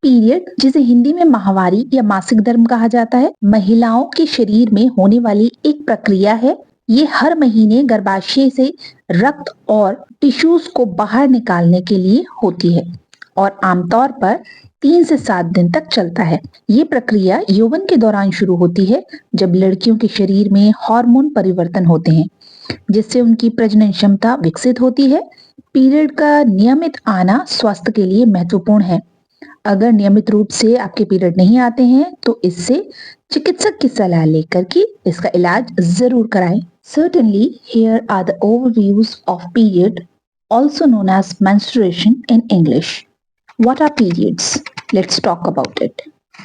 Period, जिसे हिंदी में माहवारी या मासिक धर्म कहा जाता है, महिलाओं के शरीर में होने वाली एक प्रक्रिया है। ये हर महीने गर्भाशय से रक्त और टिश्यूज को बाहर निकालने के लिए होती है और आमतौर पर 3 से 7 दिन तक चलता है। ये प्रक्रिया यौवन के दौरान शुरू होती है, जब लड़कियों के शरीर में हार्मोन परिवर्तन होते हैं, जिससे उनकी प्रजनन क्षमता विकसित होती है। पीरियड का नियमित आना स्वास्थ्य के लिए महत्वपूर्ण है। अगर नियमित रूप से आपके पीरियड नहीं आते हैं तो इससे चिकित्सक की सलाह लेकर के इसका इलाज जरूर कराएं। Certainly, here are the overviews of period, also known as menstruation in English. What are periods? Let's talk about it.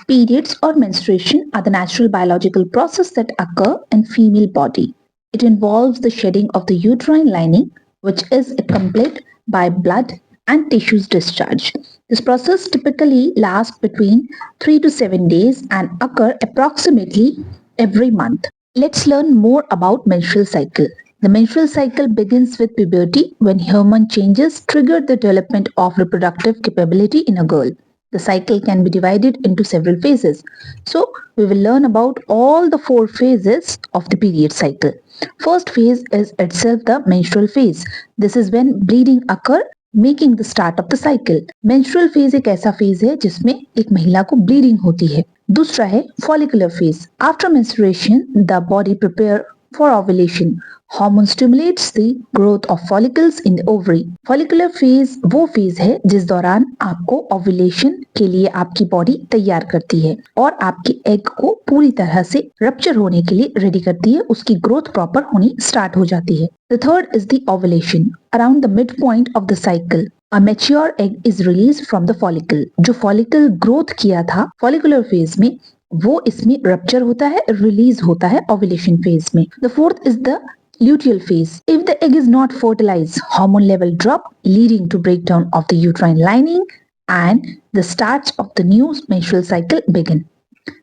Periods or menstruation are the natural biological process that occur in female body. It involves the shedding of the uterine lining, which is accompanied by blood and tissues discharge. This process typically lasts between 3 to 7 days and occur approximately every month. Let's learn more about menstrual cycle. The menstrual cycle begins with puberty, when hormone changes trigger the development of reproductive capability in a girl. The cycle can be divided into several phases. So, we will learn about all the 4 phases of the period cycle. First phase is itself the menstrual phase. This is when bleeding occur, making the start of the cycle. Menstrual phase एक ऐसा phase है जिसमें एक महिला को bleeding होती है। दूसरा है follicular phase. After menstruation the body prepare for ovulation. Hormone stimulates the growth of follicles in the ovary. Follicular phase वो फेज है जिस दौरान आपको ओव्यूलेशन के लिए आपकी बॉडी तैयार करती है और आपके एग को पूरी तरह से रप्चर होने के लिए रेडी करती है, उसकी ग्रोथ प्रॉपर होनी स्टार्ट हो जाती है। The third is the ovulation. Around the midpoint of the cycle, a mature egg is released from the follicle. जो follicle growth किया था follicular phase में, वो इसमें rupture होता है, release होता है ovulation phase में। The fourth is the luteal phase. If the egg is not fertilized, hormone level drop, leading to breakdown of the uterine lining and the start of the new menstrual cycle begin.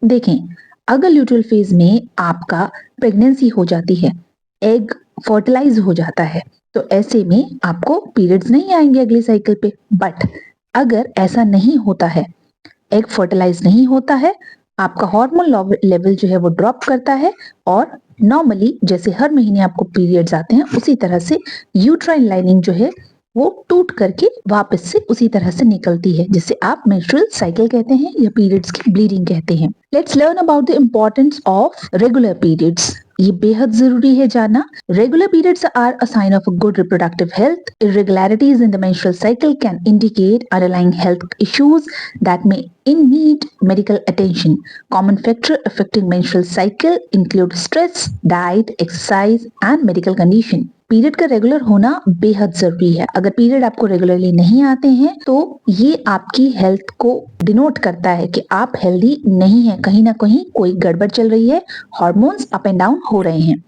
देखें, अगर luteal phase में आपका pregnancy हो जाती है, egg fertilise हो जाता है, तो ऐसे में आपको पीरियड्स नहीं आएंगे अगले साइकिल पे। बट अगर ऐसा नहीं होता है, एग फर्टिलाइज नहीं होता है, आपका हार्मोन लेवल जो है वो ड्रॉप करता है और नॉर्मली जैसे हर महीने आपको पीरियड्स आते हैं उसी तरह से यूट्राइन लाइनिंग जो है वो टूट करके वापस से उसी तरह से निकलती है, जिसे आप मेंस्ट्रुअल साइकिल कहते हैं या पीरियड्स की ब्लीडिंग कहते हैं। Let's learn about the importance of regular periods. ये बेहद जरूरी है जानना। Regular periods are a sign of a good reproductive health. Irregularities in the menstrual cycle can indicate underlying health issues that may need medical attention. Common factors affecting menstrual cycle include stress, diet, exercise, and medical condition. Period का regular होना बेहद जरूरी है। अगर period आपको regularly नहीं आते हैं तो ये आपकी हेल्थ को डिनोट करता है कि आप हेल्दी नहीं है, कहीं ना कहीं कोई गड़बड़ चल रही है, हार्मोन्स अप एंड डाउन हो रहे हैं।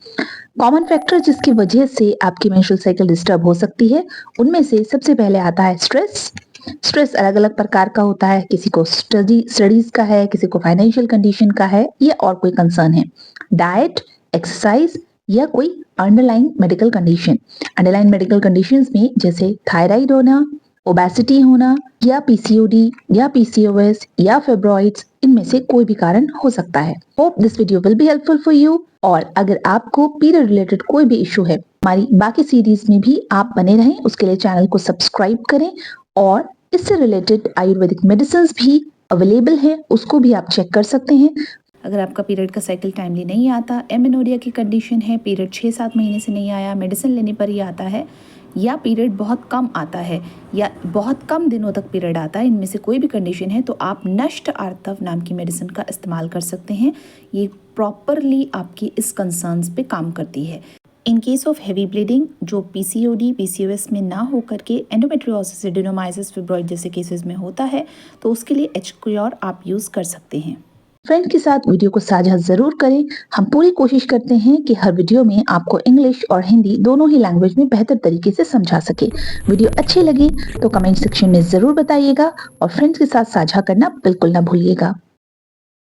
कॉमन फैक्टर जिसकी वजह से आपकी मेंस्ट्रुअल साइकिल डिस्टर्ब हो सकती है, उनमें से सबसे पहले आता है स्ट्रेस। स्ट्रेस अलग अलग प्रकार का होता है, किसी को स्टडीज का है, किसी को फाइनेंशियल कंडीशन का है या और कोई कंसर्न है। डाइट, एक्सरसाइज या कोई underline medical condition. Underline medical conditions में जैसे थायराइड होना, ओबेसिटी होना या पीसीओडी या पीसीओएस या फेब्रॉइड्स, इनमें से कोई भी कारण हो सकता है। Hope this video will be helpful for you. और अगर आपको पीरियड रिलेटेड कोई भी इशू है, हमारी बाकी सीरीज में भी आप बने रहें, उसके लिए चैनल को सब्सक्राइब करें और इससे रिलेटेड आयुर्वेदिक मेडिसिन भी अवेलेबल है, उसको भी आप चेक कर सकते हैं। अगर आपका पीरियड का साइकिल टाइमली नहीं आता, एमेनोरिया की कंडीशन है, पीरियड 6-7 महीने से नहीं आया, मेडिसिन लेने पर ही आता है, या पीरियड बहुत कम आता है या बहुत कम दिनों तक पीरियड आता है, इनमें से कोई भी कंडीशन है तो आप नष्ट आर्तव नाम की मेडिसिन का इस्तेमाल कर सकते हैं। ये प्रॉपरली आपकी इस कंसर्न्स पे काम करती है। In case of heavy bleeding, जो पीसीओडी पीसीओएस में ना होकर के एंडोमेट्रियोसिस, एडेनोमाइसिस, फिब्रॉइड जैसे केसेस में होता है, तो उसके लिए एचक्योर आप यूज़ कर सकते हैं। फ्रेंड के साथ वीडियो को साझा जरूर करें। हम पूरी कोशिश करते हैं कि हर वीडियो में आपको इंग्लिश और हिंदी दोनों ही लैंग्वेज में बेहतर तरीके से समझा सके। वीडियो अच्छी लगी तो कमेंट सेक्शन में जरूर बताइएगा और फ्रेंड्स के साथ साझा करना बिल्कुल ना भूलिएगा।